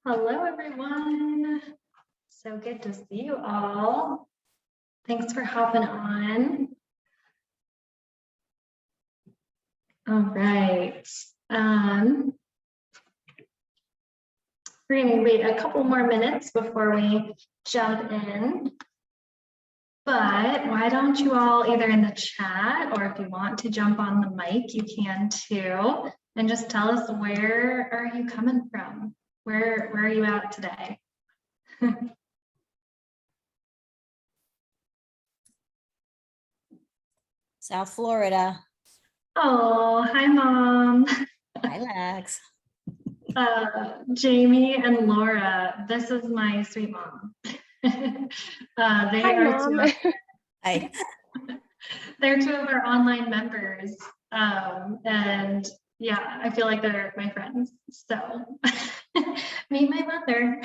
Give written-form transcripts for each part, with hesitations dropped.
Hello, everyone. So good to see you all. Thanks for hopping on. All right. We're going to wait a couple more minutes before we jump in. But why don't you all either in the chat or if you want to jump on the mic, you can too. And just tell us, where are you coming from? Where are you at today? South Florida. Oh, hi, Mom. Hi, Lex. Jamie and Laura, this is my sweet mom. Hi, Mom. Hi. They're two of our online members. And yeah, I feel like they're my friends. So meet my mother.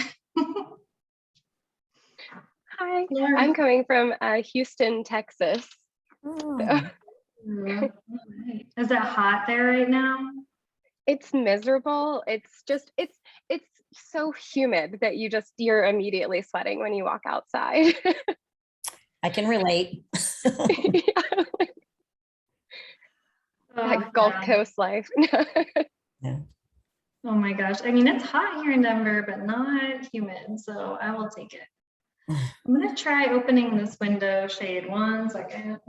Hi, Laura. I'm coming from Houston, Texas. Oh. Right. Is it hot there right now? It's miserable. It's so humid that you're immediately sweating when you walk outside. I can relate. That Gulf Coast life. Yeah. Oh my gosh. I mean, it's hot here in Denver, but not humid, so I will take it. I'm gonna try opening this window shade 1 second.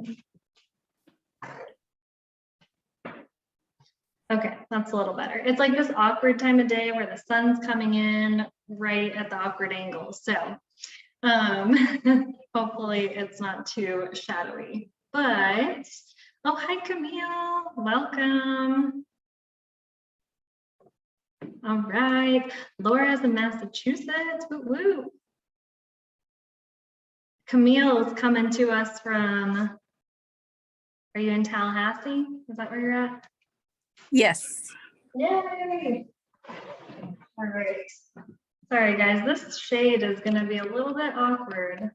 Okay, that's a little better. It's like this awkward time of day where the sun's coming in right at the awkward angle. So hopefully it's not too shadowy, but oh, hi Camille, welcome. All right, Laura's in Massachusetts, woo woo. Camille's coming to us from, are you in Tallahassee? Is that where you're at? Yes. Yay! All right. Sorry, guys, this shade is going to be a little bit awkward.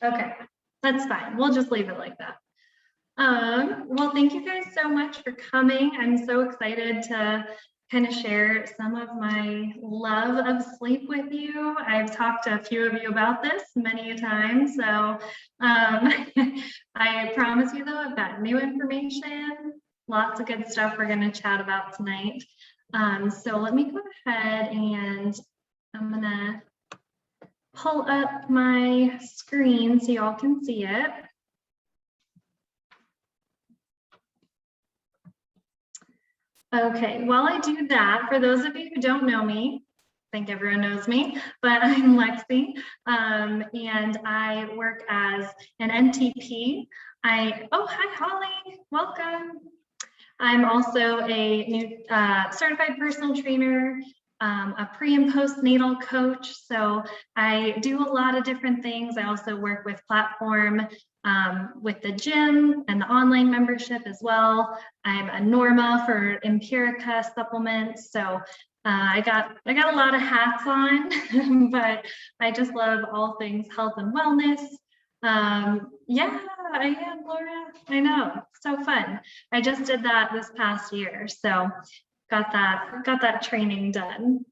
Okay, that's fine. We'll just leave it like that. Well, thank you guys so much for coming. I'm so excited to kind of share some of my love of sleep with you. I've talked to a few of you about this many a time. So I promise you though, I've got new information, lots of good stuff we're going to chat about tonight. So let me go ahead and I'm going to pull up my screen so y'all can see it. Okay, while I do that, for those of you who don't know me, I think everyone knows me, but I'm Lexie, and I work as an NTP. Oh, hi Holly, welcome. I'm also a new certified personal trainer, a pre and postnatal coach. So I do a lot of different things. I also work with platform with the gym and the online membership as well. I'm a Norma for Empirica supplements. So I got a lot of hats on, but I just love all things health and wellness. Yeah, I am, Laura. I know, so fun. I just did that this past year, so got that training done.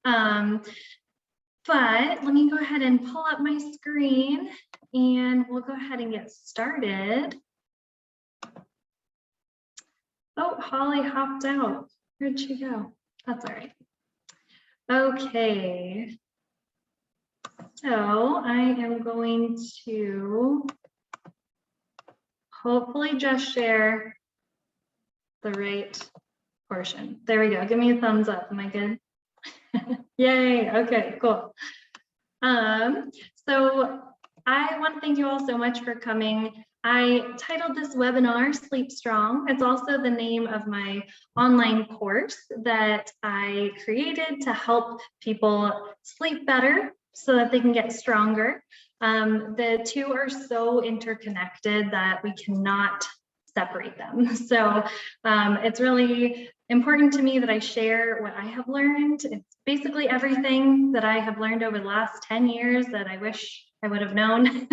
But let me go ahead and pull up my screen and we'll go ahead and get started. Oh, Holly hopped out. Where'd she go? That's all right. Okay. So I am going to hopefully just share the right portion. There we go. Give me a thumbs up. Am I good? Yay. Okay, cool. So I want to thank you all so much for coming. I titled this webinar Sleep Strong. It's also the name of my online course that I created to help people sleep better so that they can get stronger. The two are so interconnected that we cannot separate them. So it's really important to me that I share what I have learned. It's basically everything that I have learned over the last 10 years that I wish I would have known.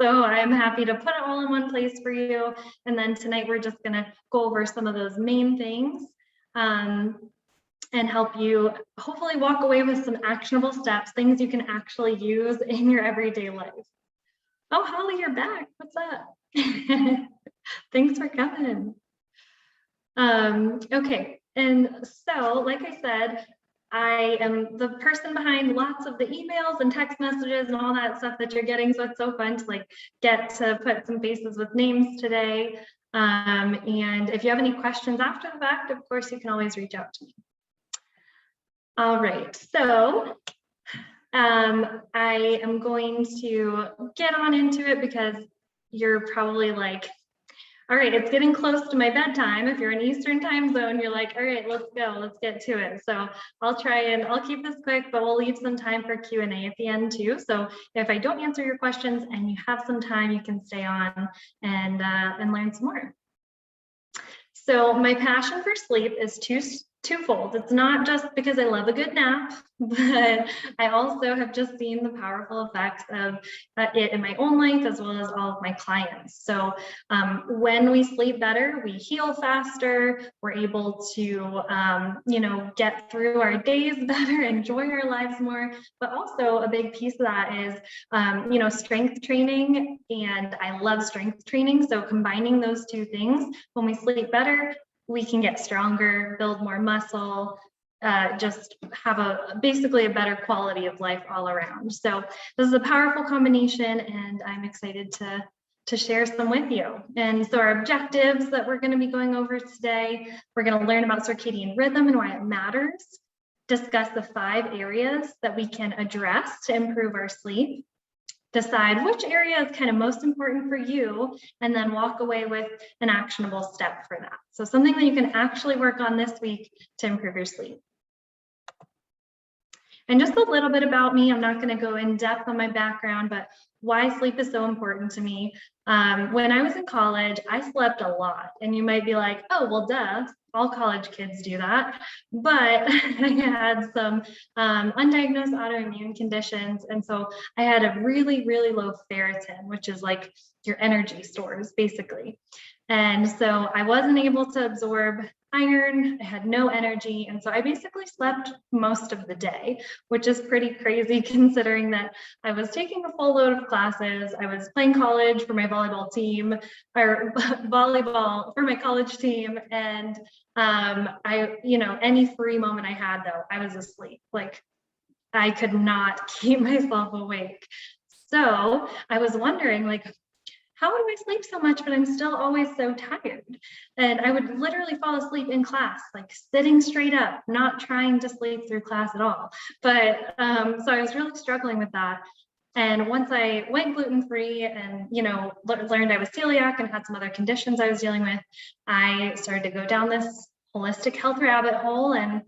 So I'm happy to put it all in one place for you. And then tonight we're just gonna go over some of those main things and help you hopefully walk away with some actionable steps, things you can actually use in your everyday life. Oh, Holly, you're back. What's up? Thanks for coming. Okay, and so like I said, I am the person behind lots of the emails and text messages and all that stuff that you're getting. So it's so fun to like get to put some faces with names today. And if you have any questions after the fact, of course, you can always reach out to me. All right, so I am going to get on into it because you're probably like, all right, it's getting close to my bedtime. If you're in Eastern time zone, you're like, all right, let's go, let's get to it. So I'll keep this quick, but we'll leave some time for Q&A at the end too. So if I don't answer your questions and you have some time, you can stay on and learn some more. So my passion for sleep is twofold. It's not just because I love a good nap, but I also have just seen the powerful effects of it in my own life as well as all of my clients. So when we sleep better, we heal faster, we're able to get through our days better, enjoy our lives more, but also a big piece of that is strength training, and I love strength training. So combining those two things, when we sleep better, we can get stronger, build more muscle, just have basically a better quality of life all around. So this is a powerful combination, and I'm excited to share some with you. And so our objectives that we're going to be going over today, we're going to learn about circadian rhythm and why it matters, discuss the 5 areas that we can address to improve our sleep, decide which area is kind of most important for you, and then walk away with an actionable step for that. So something that you can actually work on this week to improve your sleep. And just a little bit about me, I'm not going to go in depth on my background, but why sleep is so important to me. When I was in college, I slept a lot, and you might be like, oh, well, duh, all college kids do that. But I had some undiagnosed autoimmune conditions. And so I had a really, really low ferritin, which is like your energy stores, basically. And so I wasn't able to absorb iron, I had no energy. And so I basically slept most of the day, which is pretty crazy considering that I was taking a full load of classes. I was playing college for my volleyball team, or volleyball for my college team. And any free moment I had though, I was asleep. Like I could not keep myself awake. So I was wondering, like, how do I sleep so much, but I'm still always so tired? And I would literally fall asleep in class, like sitting straight up, not trying to sleep through class at all. But so I was really struggling with that. And once I went gluten-free and, learned I was celiac and had some other conditions I was dealing with, I started to go down this holistic health rabbit hole, and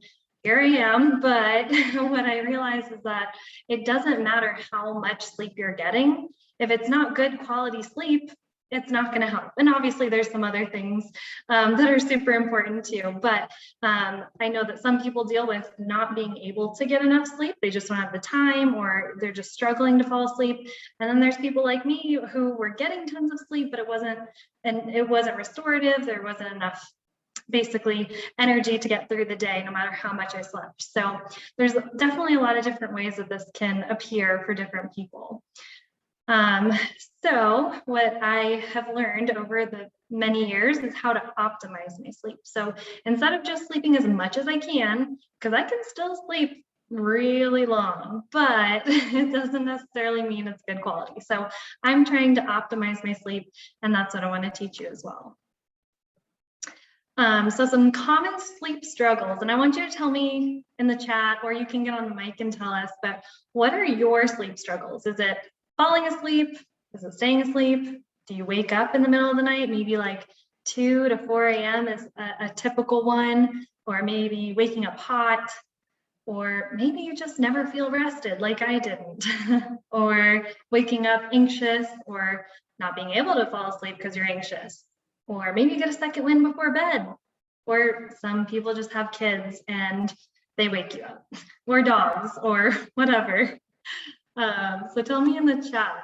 here I am. But what I realized is that it doesn't matter how much sleep you're getting. If it's not good quality sleep, it's not going to help. And obviously there's some other things that are super important too. But I know that some people deal with not being able to get enough sleep. They just don't have the time, or they're just struggling to fall asleep. And then there's people like me who were getting tons of sleep, but it wasn't restorative. There wasn't enough basically energy to get through the day, no matter how much I slept. So there's definitely a lot of different ways that this can appear for different people. So what I have learned over the many years is how to optimize my sleep. So instead of just sleeping as much as I can, because I can still sleep really long, but it doesn't necessarily mean it's good quality. So I'm trying to optimize my sleep, and that's what I want to teach you as well. So some common sleep struggles, and I want you to tell me in the chat, or you can get on the mic and tell us, but what are your sleep struggles? Is it falling asleep? Is it staying asleep? Do you wake up in the middle of the night? Maybe like 2 to 4 a.m. is a typical one, or maybe waking up hot, or maybe you just never feel rested like I didn't, or waking up anxious, or not being able to fall asleep because you're anxious, or maybe you get a second wind before bed, or some people just have kids and they wake you up, or dogs, or whatever. So tell me in the chat.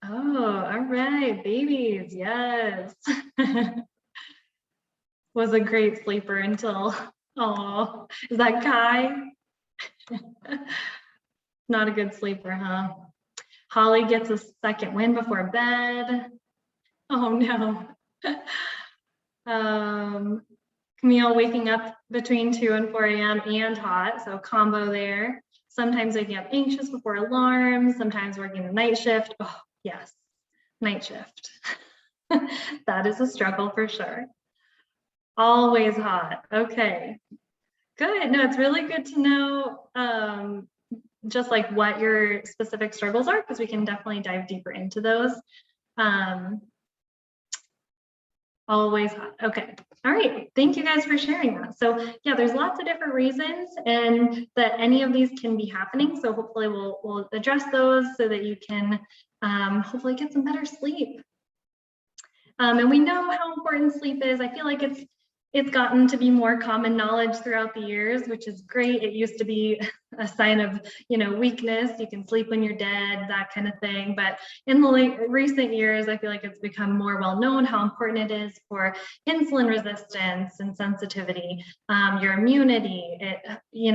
Oh, all right, babies, yes. Was a great sleeper until, oh, is that Kai? Not a good sleeper, huh? Holly gets a second win before bed. Oh no. Camille waking up between 2 and 4 a.m. and hot, so combo there. Sometimes waking up anxious before alarms, sometimes working the night shift. Oh, yes, night shift. That is a struggle for sure. Always hot. Okay, good. No, it's really good to know just like what your specific struggles are, because we can definitely dive deeper into those. Always hot. Okay. All right. Thank you guys for sharing that. So yeah, there's lots of different reasons and that any of these can be happening. So hopefully we'll address those so that you can hopefully get some better sleep. And we know how important sleep is. I feel like it's gotten to be more common knowledge throughout the years, which is great. It used to be a sign of, weakness. You can sleep when you're dead, that kind of thing. But in the recent years, I feel like it's become more well known how important it is for insulin resistance and sensitivity, your immunity.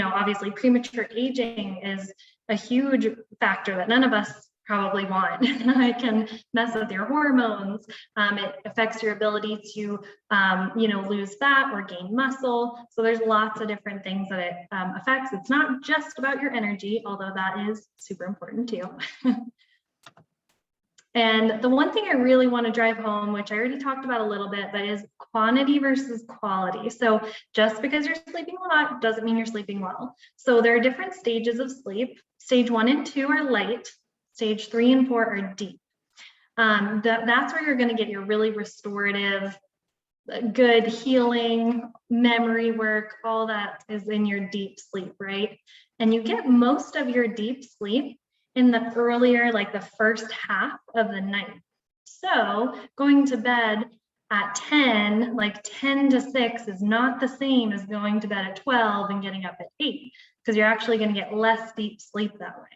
Obviously premature aging is a huge factor that none of us probably want. It can mess with your hormones. It affects your ability to, lose fat or gain muscle. So there's lots of different things that it affects. It's not just about your energy, although that is super important too. And the one thing I really want to drive home, which I already talked about a little bit, but is quantity versus quality. So just because you're sleeping a lot doesn't mean you're sleeping well. So there are different stages of sleep. Stage 1 and 2 are light. Stage 3 and 4 are deep. That's where you're going to get your really restorative, good healing, memory work, all that is in your deep sleep, right? And you get most of your deep sleep in the earlier, like the first half of the night. So going to bed at 10, like 10 to 6 is not the same as going to bed at 12 and getting up at 8, because you're actually going to get less deep sleep that way.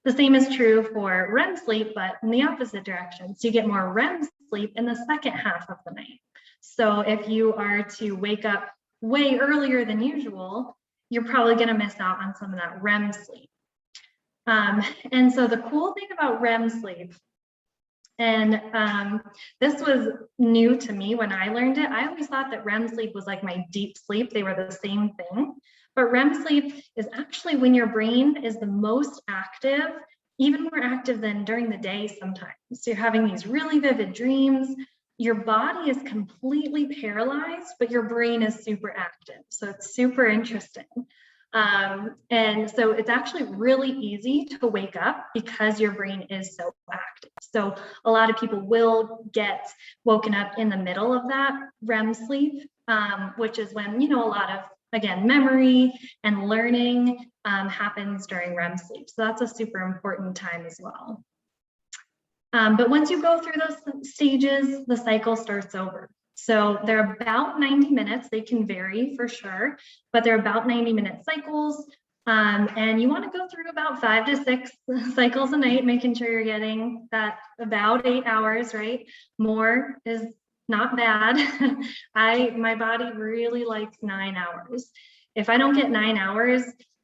The same is true for REM sleep, but in the opposite direction. So you get more REM sleep in the second half of the night. So if you are to wake up way earlier than usual, you're probably going to miss out on some of that REM sleep. And so the cool thing about REM sleep, and this was new to me when I learned it. I always thought that REM sleep was like my deep sleep. They were the same thing. But REM sleep is actually when your brain is the most active, even more active than during the day sometimes. So you're having these really vivid dreams. Your body is completely paralyzed, but your brain is super active. So it's super interesting. And so it's actually really easy to wake up because your brain is so active. So a lot of people will get woken up in the middle of that REM sleep, which is when, a lot of, again, memory and learning happens during REM sleep. So that's a super important time as well. But once you go through those stages, the cycle starts over. So they're about 90 minutes. They can vary for sure, but they're about 90-minute cycles. And you want to go through about 5 to 6 cycles a night, making sure you're getting that about 8 hours, right? More is not bad. My body really likes 9 hours. If I don't get 9 hours,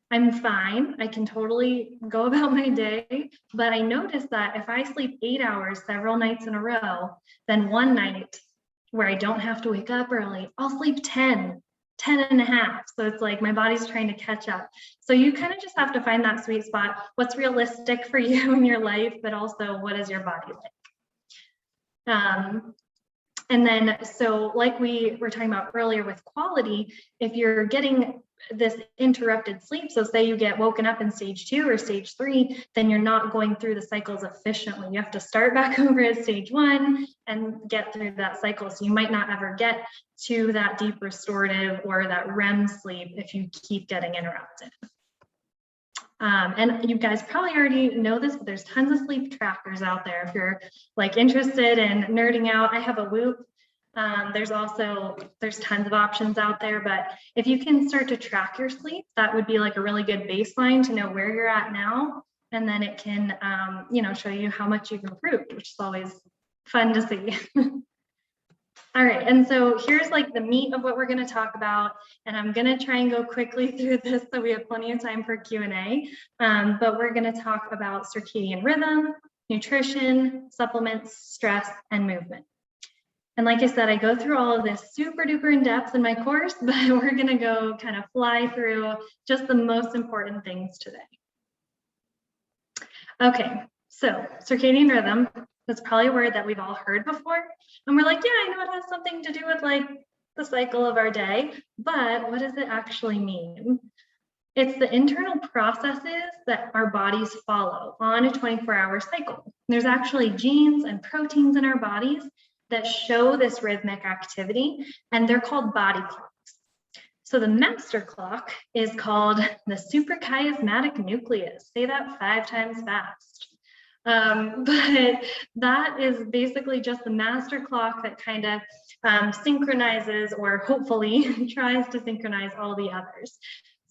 I'm fine. I can totally go about my day. But I noticed that if I sleep 8 hours several nights in a row, then one night where I don't have to wake up early, I'll sleep 10 and a half. So it's like my body's trying to catch up. So you kind of just have to find that sweet spot. What's realistic for you in your life, but also what is your body like? And then, so like we were talking about earlier with quality, if you're getting this interrupted sleep, so say you get woken up in stage 2 or stage 3, then you're not going through the cycles efficiently. You have to start back over at stage 1 and get through that cycle. So you might not ever get to that deep restorative or that REM sleep if you keep getting interrupted. And you guys probably already know this, but there's tons of sleep trackers out there. If you're like interested in nerding out, I have a Whoop There's tons of options out there, but if you can start to track your sleep, that would be like a really good baseline to know where you're at now. And then it can, show you how much you've improved, which is always fun to see. All right, and so here's like the meat of what we're going to talk about, and I'm going to try and go quickly through this so we have plenty of time for Q&A, but we're going to talk about circadian rhythm, nutrition, supplements, stress, and movement. And like I said, I go through all of this super duper in depth in my course, but we're going to go kind of fly through just the most important things today. Okay, so circadian rhythm. That's probably a word that we've all heard before. And we're like, yeah, I know it has something to do with like the cycle of our day, but what does it actually mean? It's the internal processes that our bodies follow on a 24-hour cycle. There's actually genes and proteins in our bodies that show this rhythmic activity, and they're called body clocks. So the master clock is called the suprachiasmatic nucleus. Say that 5 times fast. But that is basically just the master clock that kind of synchronizes, or hopefully tries to synchronize all the others.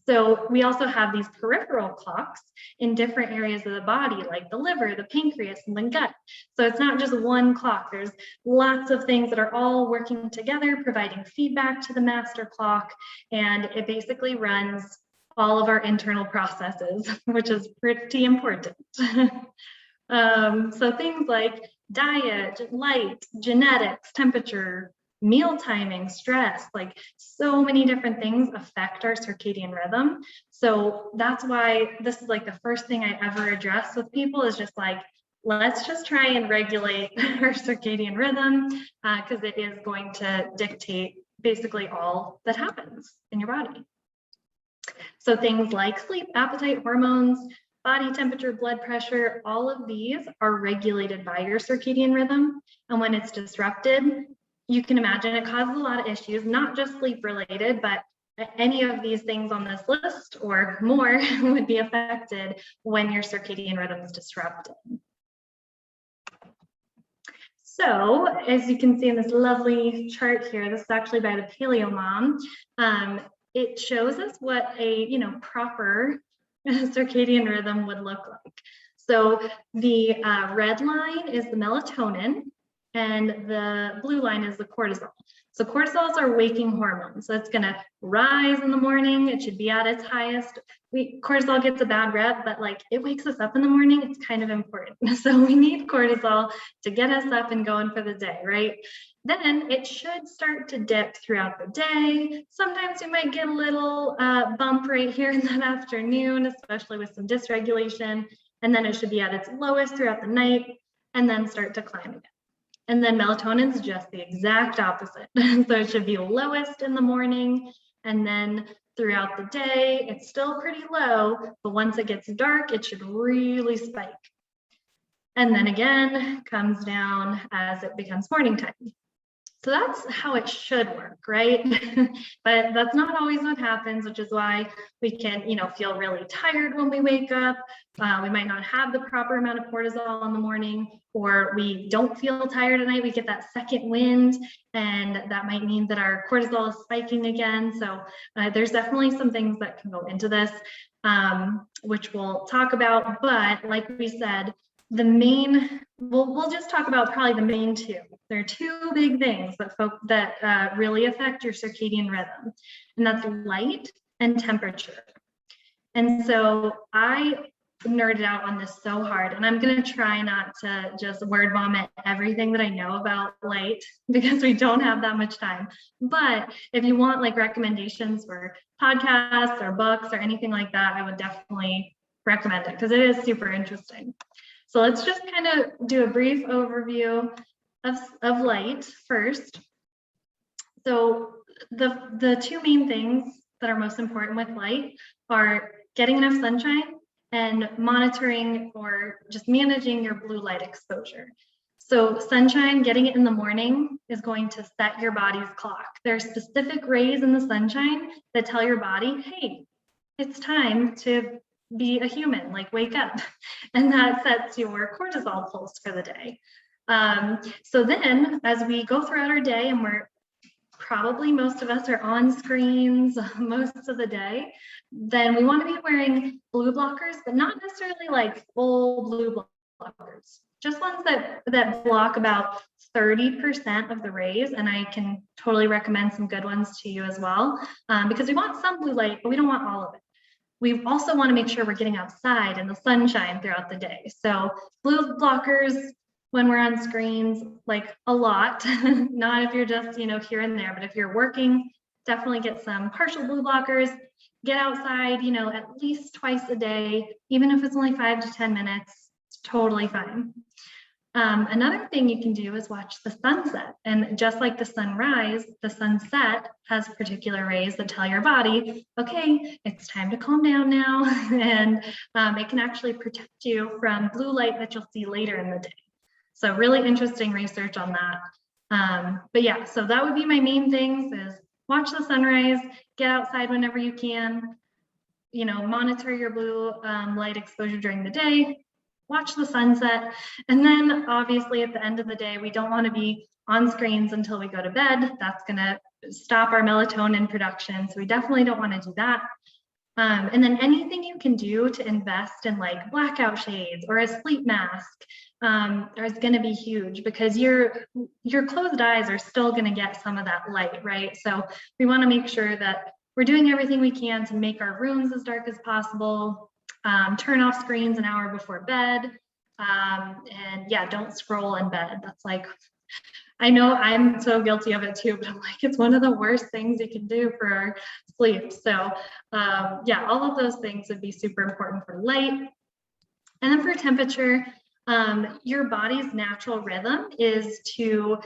So we also have these peripheral clocks in different areas of the body, like the liver, the pancreas, and the gut. So it's not just one clock. There's lots of things that are all working together, providing feedback to the master clock, and it basically runs all of our internal processes, which is pretty important. So things like diet, light, genetics, temperature, meal timing, stress, like so many different things affect our circadian rhythm. So that's why this is like the first thing I ever address with people is just like, let's just try and regulate our circadian rhythm because it is going to dictate basically all that happens in your body. So things like sleep, appetite, hormones, body temperature, blood pressure, all of these are regulated by your circadian rhythm. And when it's disrupted, you can imagine it causes a lot of issues, not just sleep related, but any of these things on this list or more would be affected when your circadian rhythm is disrupted. So as you can see in this lovely chart here, this is actually by the Paleo Mom. It shows us what a proper circadian rhythm would look like. So the red line is the melatonin and the blue line is the cortisol. So cortisol is our waking hormone. So it's gonna rise in the morning. It should be at its highest. Cortisol gets a bad rep, but like it wakes us up in the morning. It's kind of important. So we need cortisol to get us up and going for the day, right? Then it should start to dip throughout the day. Sometimes we might get a little bump right here in that afternoon, especially with some dysregulation. And then it should be at its lowest throughout the night and then start to climb again. And then melatonin is just the exact opposite. So it should be lowest in the morning. And then throughout the day, it's still pretty low, but once it gets dark, it should really spike. And then again, comes down as it becomes morning time. So that's how it should work, right? But that's not always what happens, which is why we can, feel really tired when we wake up. We might not have the proper amount of cortisol in the morning, or we don't feel tired at night. We get that second wind, and that might mean that our cortisol is spiking again. So there's definitely some things that can go into this, which we'll talk about. But like we said, the main, we'll just talk about probably the main two. There are two big things that really affect your circadian rhythm, and that's light and temperature. And so I nerded out on this so hard, and I'm going to try not to just word vomit everything that I know about light because we don't have that much time. But if you want like recommendations for podcasts or books or anything like that, I would definitely recommend it because it is super interesting. So let's just kind of do a brief overview of light first. So the two main things that are most important with light are getting enough sunshine and monitoring or just managing your blue light exposure. So sunshine, getting it in the morning is going to set your body's clock. There are specific rays in the sunshine that tell your body, hey, it's time to be a human, like wake up. And that sets your cortisol pulse for the day. So then as we go throughout our day, and probably most of us are on screens most of the day, then we want to be wearing blue blockers, but not necessarily like full blue blockers, just ones that block about 30% of the rays. And I can totally recommend some good ones to you as well, because we want some blue light, but we don't want all of it. We also want to make sure we're getting outside in the sunshine throughout the day. So blue blockers when we're on screens, like a lot, not if you're just, here and there, but if you're working, definitely get some partial blue blockers, get outside, at least twice a day, even if it's only 5 to 10 minutes, it's totally fine. Another thing you can do is watch the sunset. And just like the sunrise, the sunset has particular rays that tell your body, okay, it's time to calm down now. And it can actually protect you from blue light that you'll see later in the day. So really interesting research on that. But yeah, so that would be my main things is watch the sunrise, get outside whenever you can, monitor your blue light exposure during the day, watch the sunset. And then obviously at the end of the day, we don't want to be on screens until we go to bed. That's going to stop our melatonin production. So we definitely don't want to do that. And then anything you can do to invest in like blackout shades or a sleep mask is going to be huge, because your closed eyes are still going to get some of that light, right? So we want to make sure that we're doing everything we can to make our rooms as dark as possible, turn off screens an hour before bed, and yeah, don't scroll in bed. That's like, I know I'm so guilty of it too, but I'm like, it's one of the worst things you can do for our sleep. So yeah, all of those things would be super important for light. And then for temperature, your body's natural rhythm is to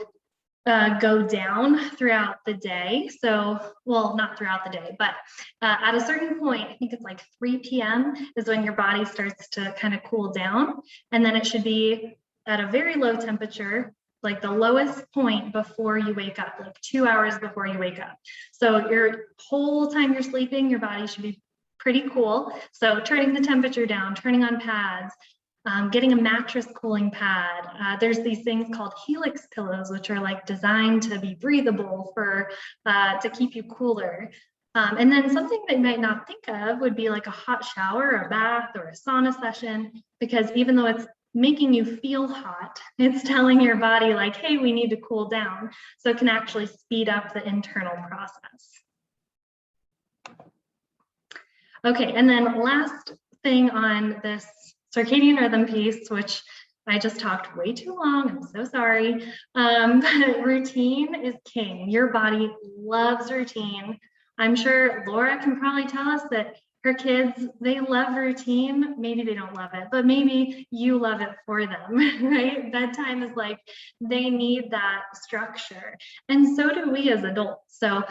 go down throughout the day. So, well, not throughout the day, but at a certain point, I think it's like 3 p.m. is when your body starts to kind of cool down. And then it should be at a very low temperature, like the lowest point before you wake up, like 2 hours before you wake up. So your whole time you're sleeping, your body should be pretty cool. So turning the temperature down, turning on pads, getting a mattress cooling pad. There's these things called helix pillows, which are like designed to be breathable to keep you cooler. And then something that you might not think of would be like a hot shower, a bath, or a sauna session, because even though it's making you feel hot, it's telling your body like, hey, we need to cool down. So it can actually speed up the internal process. Okay, and then last thing on this circadian rhythm piece, which I just talked way too long, I'm so sorry. But routine is king. Your body loves routine. I'm sure Laura can probably tell us that her kids, they love routine. Maybe they don't love it, but maybe you love it for them, right? Bedtime is like, they need that structure. And so do we as adults. So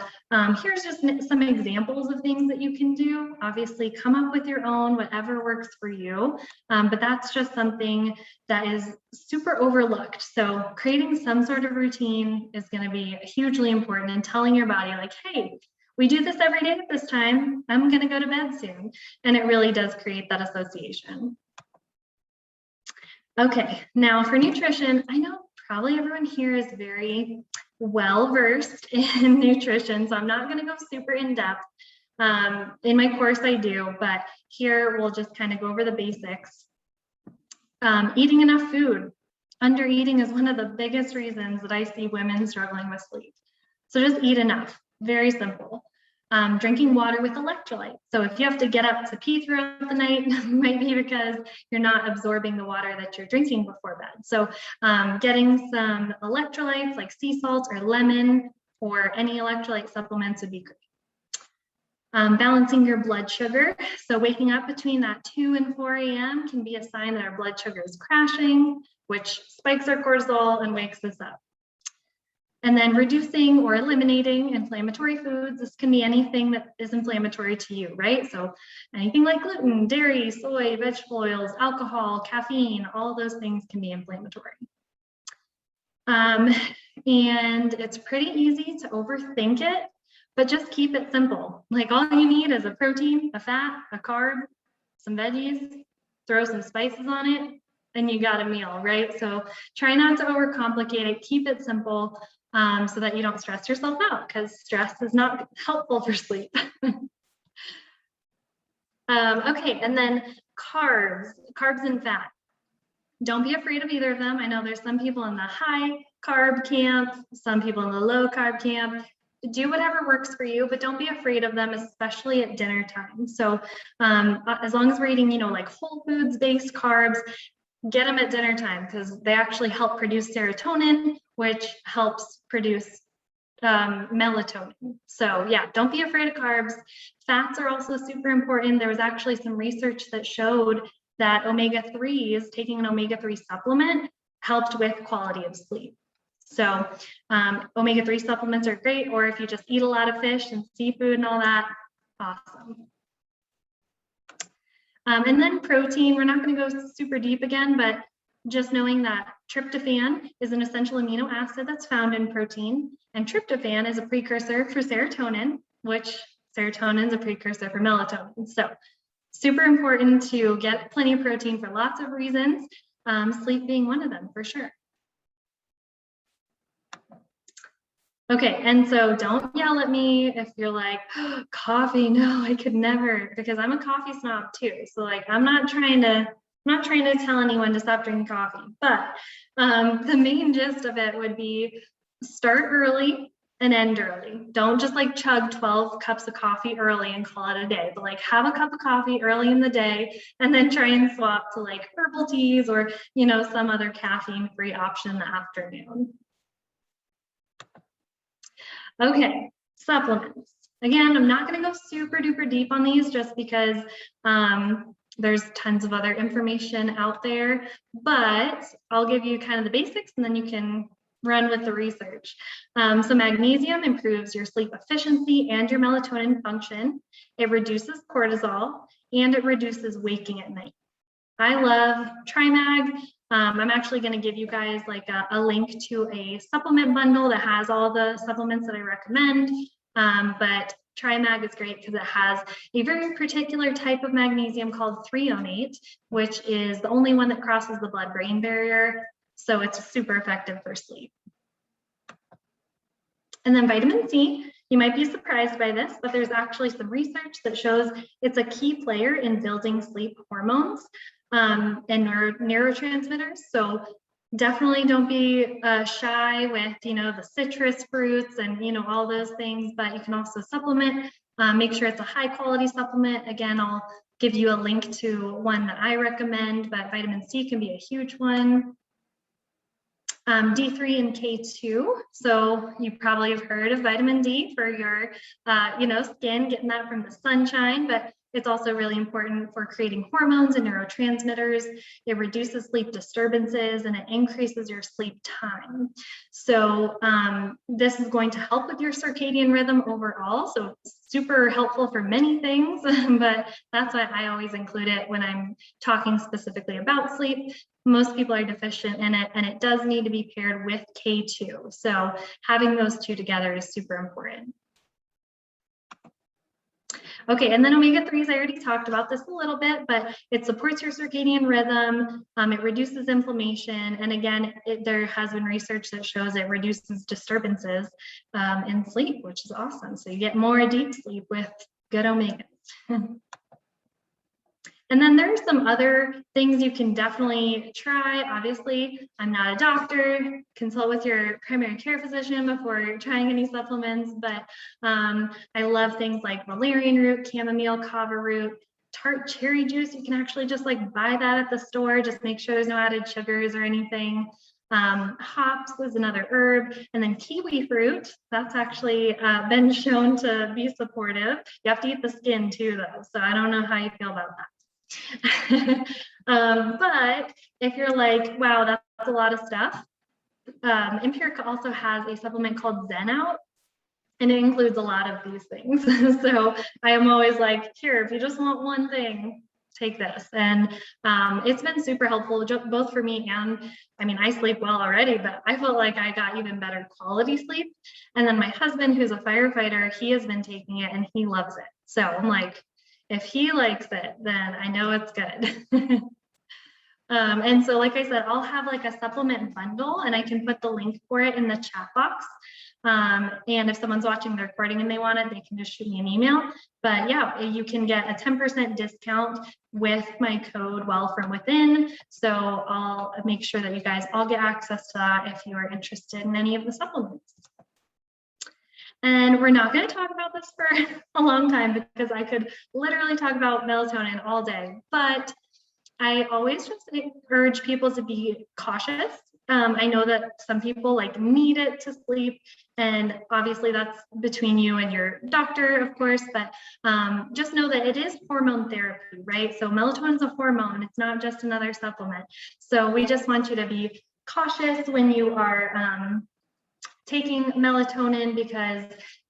here's just some examples of things that you can do. Obviously, come up with your own, whatever works for you. But that's just something that is super overlooked. So creating some sort of routine is going to be hugely important, and telling your body like, hey, we do this every day at this time, I'm going to go to bed soon. And it really does create that association. Okay, now for nutrition, I know probably everyone here is very well versed in nutrition, so I'm not going to go super in depth. In my course I do, but here we'll just kind of go over the basics. Eating enough food. Under eating is one of the biggest reasons that I see women struggling with sleep. So just eat enough. Very simple. Drinking water with electrolytes. So if you have to get up to pee throughout the night, it might be because you're not absorbing the water that you're drinking before bed. So getting some electrolytes like sea salt or lemon or any electrolyte supplements would be great. Balancing your blood sugar. So waking up between that 2 and 4 a.m. can be a sign that our blood sugar is crashing, which spikes our cortisol and wakes us up. And then reducing or eliminating inflammatory foods. This can be anything that is inflammatory to you, right? So anything like gluten, dairy, soy, vegetable oils, alcohol, caffeine, all those things can be inflammatory. And it's pretty easy to overthink it, but just keep it simple. Like all you need is a protein, a fat, a carb, some veggies, throw some spices on it, and you got a meal, right? So try not to overcomplicate it, keep it simple, so that you don't stress yourself out, because stress is not helpful for sleep. Okay, and then carbs and fat. Don't be afraid of either of them. I know there's some people in the high carb camp, some people in the low carb camp. Do whatever works for you, but don't be afraid of them, especially at dinner time. So as long as we're eating, like whole foods based carbs, get them at dinner time, because they actually help produce serotonin, which helps produce melatonin. So yeah, don't be afraid of carbs. Fats are also super important. There was actually some research that showed that omega-3s, taking an omega-3 supplement, helped with quality of sleep. So omega-3 supplements are great, or if you just eat a lot of fish and seafood and all that, awesome. And then protein, we're not going to go super deep again, but just knowing that tryptophan is an essential amino acid that's found in protein, and tryptophan is a precursor for serotonin, which serotonin is a precursor for melatonin. So super important to get plenty of protein for lots of reasons, sleep being one of them for sure. Okay, and so don't yell at me if you're like, oh, coffee, no, I could never, because I'm a coffee snob too. So like, I'm not trying to tell anyone to stop drinking coffee, but the main gist of it would be start early and end early. Don't just like chug 12 cups of coffee early and call it a day, but like have a cup of coffee early in the day and then try and swap to like herbal teas or, some other caffeine-free option in the afternoon. Okay, supplements. Again, I'm not going to go super duper deep on these just because there's tons of other information out there, but I'll give you kind of the basics and then you can run with the research. So magnesium improves your sleep efficiency and your melatonin function. It reduces cortisol and it reduces waking at night. I love TriMag. I'm actually going to give you guys like a link to a supplement bundle that has all the supplements that I recommend. But TriMag is great because it has a very particular type of magnesium called threonate, which is the only one that crosses the blood-brain barrier. So it's super effective for sleep. And then vitamin C, you might be surprised by this, but there's actually some research that shows it's a key player in building sleep hormones and neurotransmitters. So definitely don't be shy with, the citrus fruits and, all those things, but you can also supplement, make sure it's a high quality supplement. Again, I'll give you a link to one that I recommend, but vitamin C can be a huge one. D3 and K2. So you probably have heard of vitamin D for your, skin, getting that from the sunshine, but it's also really important for creating hormones and neurotransmitters. It reduces sleep disturbances and it increases your sleep time. So this is going to help with your circadian rhythm overall. So super helpful for many things, but that's why I always include it when I'm talking specifically about sleep. Most people are deficient in it, and it does need to be paired with K2. So having those two together is super important. Okay, and then omega-3s, I already talked about this a little bit, but it supports your circadian rhythm, it reduces inflammation, and again, there has been research that shows it reduces disturbances in sleep, which is awesome. So you get more deep sleep with good omegas. And then there's some other things you can definitely try. Obviously, I'm not a doctor. Consult with your primary care physician before trying any supplements, but I love things like valerian root, chamomile, kava root, tart cherry juice. You can actually just like buy that at the store. Just make sure there's no added sugars or anything. Hops is another herb, and then kiwi fruit. That's actually been shown to be supportive. You have to eat the skin too, though, so I don't know how you feel about that. But if you're like, wow, that's a lot of stuff, Empirica also has a supplement called Zen Out, and it includes a lot of these things. So I am always like, here, if you just want one thing, take this. And it's been super helpful, both for me and, I sleep well already, but I felt like I got even better quality sleep. And then my husband, who's a firefighter, he has been taking it and he loves it. So I'm like, if he likes it, then I know it's good. And so, like I said, I'll have like a supplement bundle and I can put the link for it in the chat box. And if someone's watching the recording and they want it, they can just shoot me an email. But yeah, you can get a 10% discount with my code Well From Within. So I'll make sure that you guys all get access to that if you are interested in any of the supplements. And we're not going to talk about this for a long time because I could literally talk about melatonin all day, but I always just encourage people to be cautious. I know that some people like need it to sleep, and obviously that's between you and your doctor, of course, but just know that it is hormone therapy, right? So melatonin is a hormone, it's not just another supplement. So we just want you to be cautious when you are taking melatonin because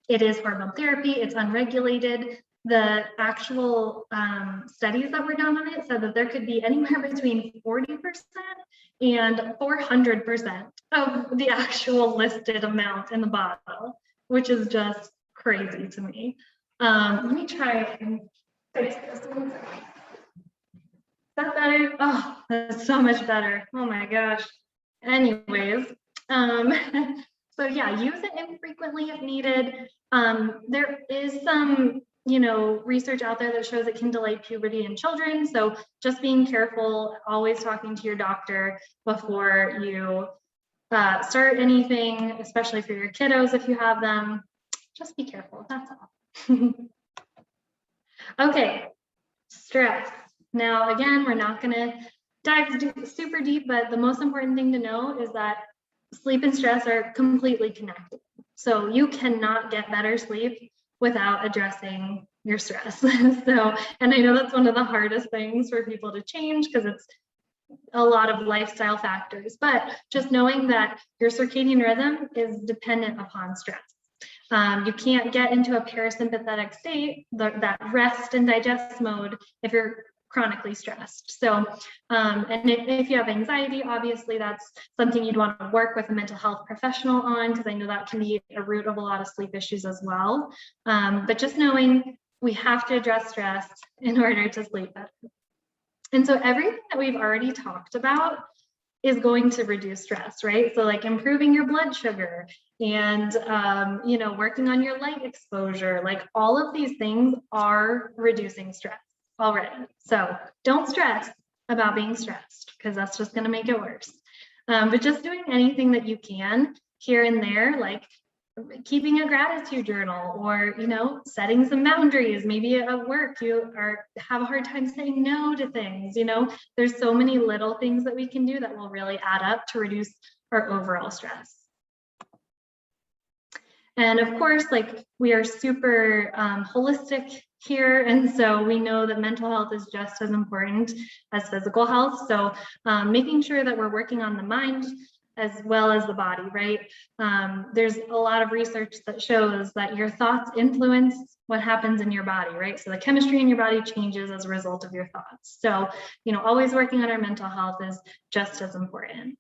it is hormone therapy, it's unregulated. The actual studies that were done on it said that there could be anywhere between 40% and 400% of the actual listed amount in the bottle, which is just crazy to me. Let me try and fix this one second. Is that better? Oh, that's so much better. Oh my gosh. Anyways, so yeah, use it infrequently if needed. There is some research out there that shows it can delay puberty in children. So just being careful, always talking to your doctor before you start anything, especially for your kiddos if you have them. Just be careful, that's all. Okay, stress. Now, again, we're not gonna dive super deep, but the most important thing to know is that sleep and stress are completely connected. So you cannot get better sleep without addressing your stress. So, and I know that's one of the hardest things for people to change because it's a lot of lifestyle factors, but just knowing that your circadian rhythm is dependent upon stress. You can't get into a parasympathetic state, that rest and digest mode, if you're chronically stressed. So, and if you have anxiety, obviously that's something you'd want to work with a mental health professional on, because I know that can be a root of a lot of sleep issues as well. But just knowing we have to address stress in order to sleep better. And so everything that we've already talked about is going to reduce stress, right? So like improving your blood sugar and, working on your light exposure, like all of these things are reducing stress already. So don't stress about being stressed because that's just going to make it worse. But just doing anything that you can here and there, like keeping a gratitude journal or, setting some boundaries. Maybe at work you have a hard time saying no to things. There's so many little things that we can do that will really add up to reduce our overall stress. And of course, like we are super holistic here. And so we know that mental health is just as important as physical health. So making sure that we're working on the mind as well as the body, right? There's a lot of research that shows that your thoughts influence what happens in your body, right? So the chemistry in your body changes as a result of your thoughts. So, always working on our mental health is just as important.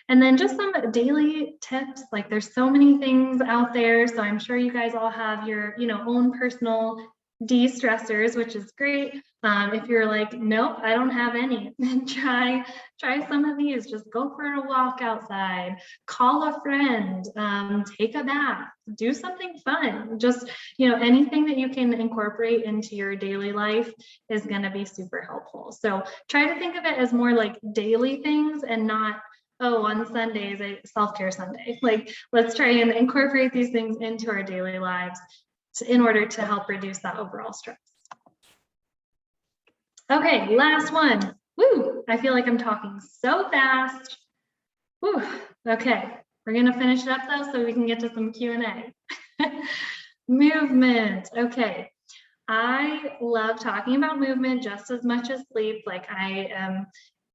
And then just some daily tips, like there's so many things out there. So I'm sure you guys all have your, own personal de-stressors, which is great. If you're like, nope, I don't have any, then try some of these. Just go for a walk outside, call a friend, take a bath, do something fun. Just, anything that you can incorporate into your daily life is going to be super helpful. So try to think of it as more like daily things and not, oh, on Sunday is a self-care Sunday. Like, let's try and incorporate these things into our daily lives in order to help reduce that overall stress. Okay, last one. Woo, I feel like I'm talking so fast. Woo, okay, we're gonna finish it up though so we can get to some Q&A. Movement, okay. I love talking about movement just as much as sleep. Like I am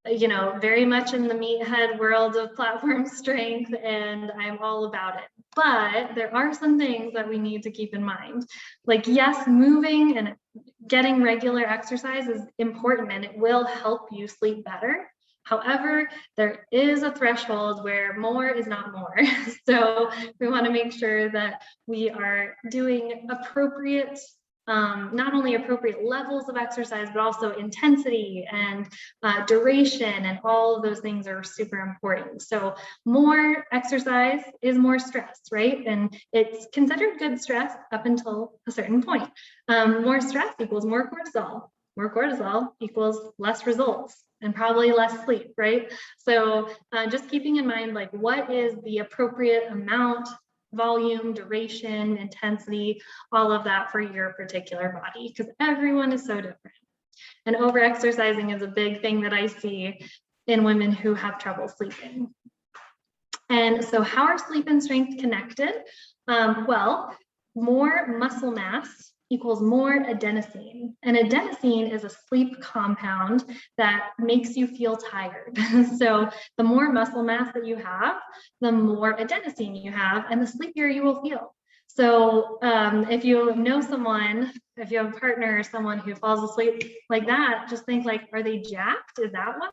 very much in the meathead world of platform strength and I'm all about it. But there are some things that we need to keep in mind. Like, yes, moving and getting regular exercise is important and it will help you sleep better. However, there is a threshold where more is not more. So we want to make sure that we are doing appropriate not only appropriate levels of exercise, but also intensity and duration, and all of those things are super important. So more exercise is more stress, right? And it's considered good stress up until a certain point. More stress equals more cortisol. More cortisol equals less results and probably less sleep, right? So just keeping in mind, like, what is the appropriate amount, volume, duration, intensity, all of that for your particular body, because everyone is so different. And over-exercising is a big thing that I see in women who have trouble sleeping. And so how are sleep and strength connected? Well, more muscle mass equals more adenosine. And adenosine is a sleep compound that makes you feel tired. So the more muscle mass that you have, the more adenosine you have, and the sleepier you will feel. So if you know someone, if you have a partner or someone who falls asleep like that, just think like, are they jacked? Is that why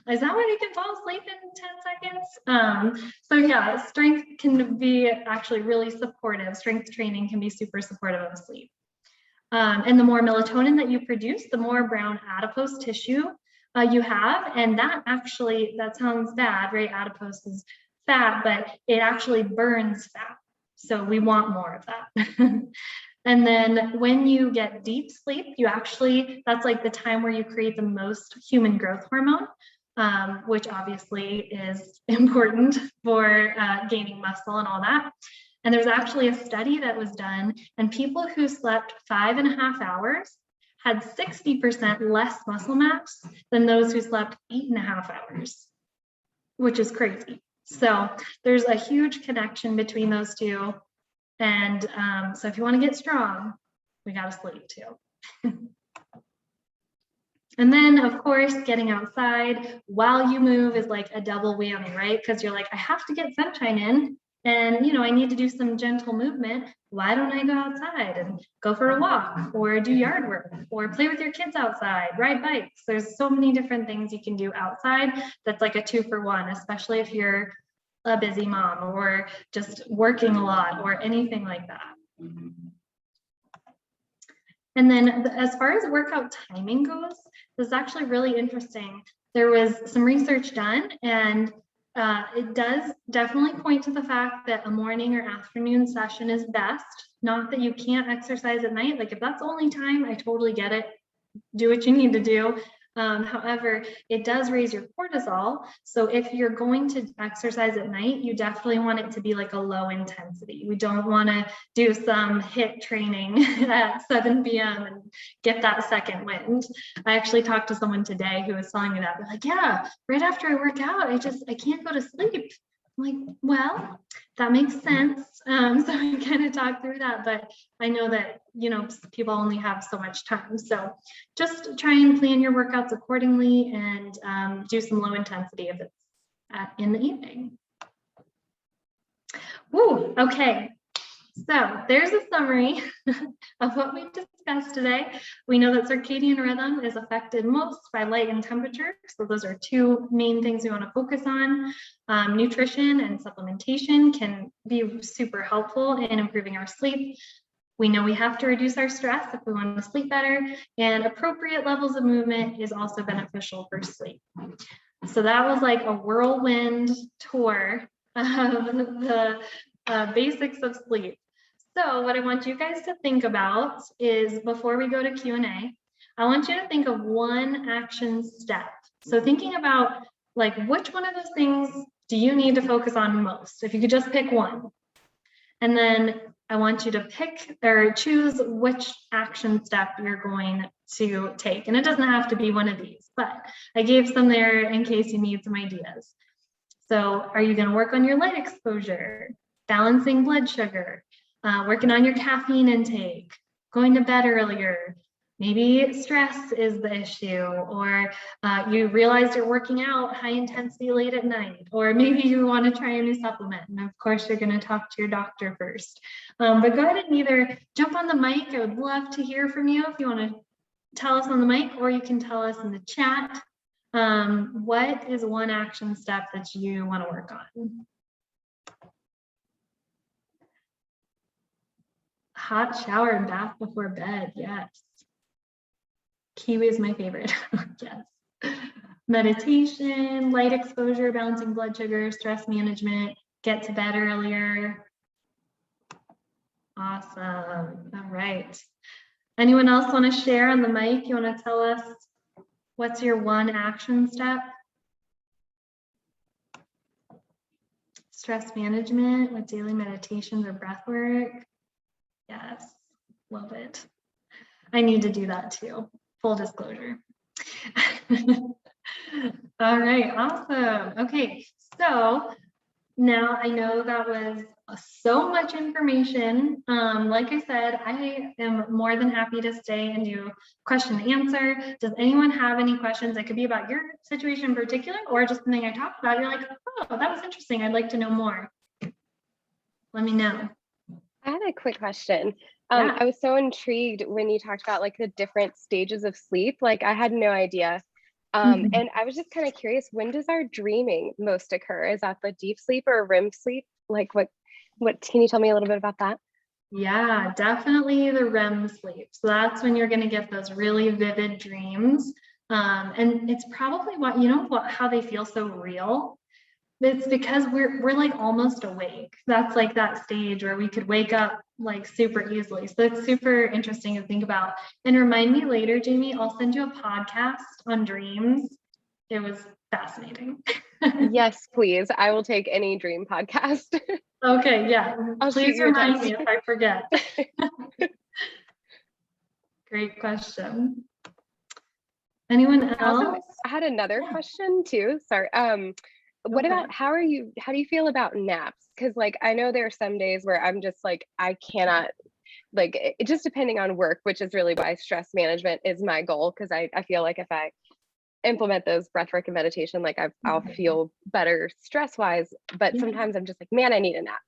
you can fall asleep in 10 seconds? So yeah, strength can be actually really supportive. Strength training can be super supportive of sleep. And the more melatonin that you produce, the more brown adipose tissue you have. And that sounds bad, right? Adipose is fat, but it actually burns fat. So we want more of that. And then when you get deep sleep, that's like the time where you create the most human growth hormone, which obviously is important for gaining muscle and all that. And there's actually a study that was done, and people who slept 5.5 hours had 60% less muscle mass than those who slept 8.5 hours, which is crazy. So there's a huge connection between those two. And so if you want to get strong, we got to sleep too. And then, of course, getting outside while you move is like a double whammy, right? Because you're like, I have to get sunshine in, and I need to do some gentle movement. Why don't I go outside and go for a walk, or do yard work, or play with your kids outside, ride bikes? There's so many different things you can do outside that's like a 2-for-1, especially if you're a busy mom or just working a lot or anything like that. And then as far as workout timing goes, this is actually really interesting. There was some research done, and it does definitely point to the fact that a morning or afternoon session is best. Not that you can't exercise at night. Like, if that's the only time, I totally get it. Do what you need to do. However, it does raise your cortisol. So if you're going to exercise at night, you definitely want it to be like a low intensity. We don't want to do some HIIT training at 7 p.m. and get that second wind. I actually talked to someone today who was telling me that. They're like, yeah, right after I work out, I can't go to sleep. I'm like, well, that makes sense. So we kind of talked through that, but I know that, people only have so much time. So just try and plan your workouts accordingly, and do some low intensity if it's in the evening. Woo, okay. So there's a summary of what we discussed today. We know that circadian rhythm is affected most by light and temperature. So those are two main things we want to focus on. Nutrition and supplementation can be super helpful in improving our sleep. We know we have to reduce our stress if we want to sleep better, and appropriate levels of movement is also beneficial for sleep. So that was like a whirlwind tour of the basics of sleep. So what I want you guys to think about is, before we go to Q&A, I want you to think of one action step. So thinking about, like, which one of those things do you need to focus on most? If you could just pick one. And then I want you to pick or choose which action step you're going to take. And it doesn't have to be one of these, but I gave some there in case you need some ideas. So are you going to work on your light exposure, balancing blood sugar, working on your caffeine intake, going to bed earlier? Maybe stress is the issue, or you realize you're working out high intensity late at night, or maybe you want to try a new supplement. And of course, you're going to talk to your doctor first. But go ahead and either jump on the mic. I would love to hear from you if you want to tell us on the mic, or you can tell us in the chat. What is one action step that you want to work on? Hot shower and bath before bed. Yes. Kiwi is my favorite. Yes. Meditation, light exposure, balancing blood sugar, stress management, get to bed earlier. Awesome. All right. Anyone else want to share on the mic? You want to tell us what's your one action step? Stress management with daily meditations or breath work. Yes, love it. I need to do that too. Full disclosure. All right, awesome. Okay, so now I know that was so much information. Like I said, I am more than happy to stay and do question and answer. Does anyone have any questions? It could be about your situation in particular or just something I talked about. You're like, oh, that was interesting. I'd like to know more. Let me know. I had a quick question. Yeah. I was so intrigued when you talked about like the different stages of sleep. Like I had no idea. And I was just kind of curious, when does our dreaming most occur? Is that the deep sleep or REM sleep? Like what can you tell me a little bit about that? Yeah, definitely the REM sleep. So that's when you're going to get those really vivid dreams. And it's probably how they feel so real. It's because we're like almost awake. That's like that stage where we could wake up like super easily. So it's super interesting to think about. And remind me later, Jamie, I'll send you a podcast on dreams. It was fascinating. Yes, please. I will take any dream podcast. Okay, yeah. I'll shoot Please you a remind text. me if I forget. Great question. Anyone I also else? had another Yeah. question too. Sorry. What Okay. about how do you feel about naps? Because like I know there are some days where I'm just like I cannot, like it just depending on work, which is really why stress management is my goal. Because I feel like if I implement those breathwork and meditation, like I'll feel better stress wise. But Yeah. sometimes I'm just like, man, I need a nap.